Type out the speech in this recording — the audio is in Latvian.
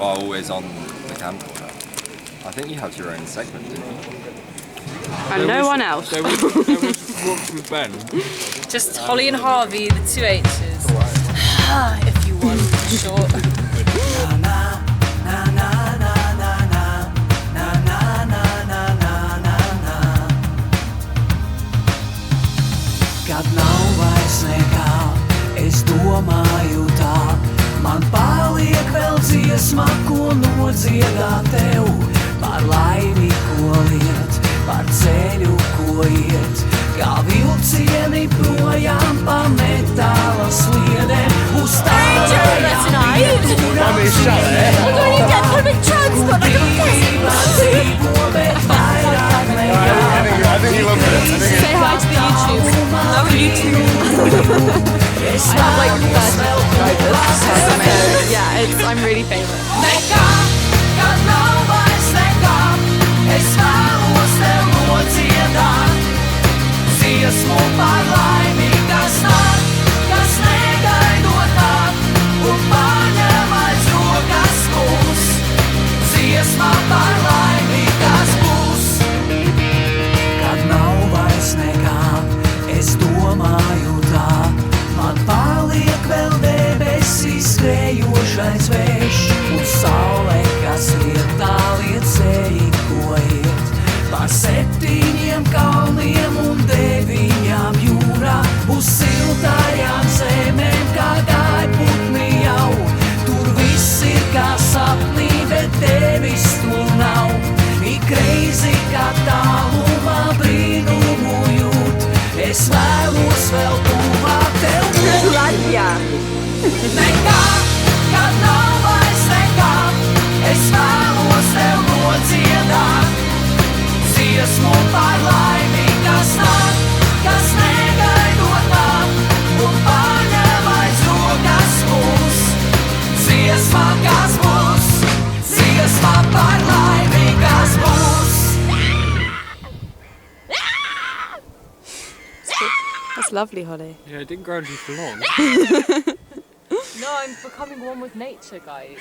are always on the camcorder. I think you have your own segment, didn't you? And no one else. There was Walks with Ben. Just Holly and Harvey, the two H's. If you want, short. Kad nav vairs nekā, es domāju tā, man paliek vēl dziesma, ko nodziedāt tev, par laimi, ko liet, par ceļu, ko iet, kā vilcieni projām pa metāla sliedēm, uz tālajām kurām sliedēm, kur dzīvā dzīvo, bet vairāk nekā. I think you love it. Say hi to the YouTube. No YouTube. I have like 30 subscribers. So yeah, I'm really famous. Nekā, kad nav vairs nekā, es vēlos tev nodziedāt. Dziesmu par laimi, kas nāk, kas negaidot nāk, un paņem aiz rokas mūs. Dziesma par laimi, kas būs. Kad nav vairs nekā, es domāju tā, man paliek vēl debesīs skrejošais vējš, un saule, kas iet tāliet ceļi, ko iet, pa 7 kalniem un 9 jūrā, uz siltajām zemēm, kā gaiputni jau. Tur viss ir kā sapnī, bet tevis tur nav. Ik reizi, kā tālumā brīnumu jūt, es vēlos vēl tuvāk tev būt. Nekā, kad nav vairs nekā, es vēlos tev nodziedāt. Dziesmu par laimi, kas nāk, kas negaidot nāk, un paņem aiz rokas mūs. Dziesma, kas būs, dziesma par laimi, kas būs. That's lovely, Holly. Yeah, it didn't go on for long. No, I'm becoming one with nature, guys.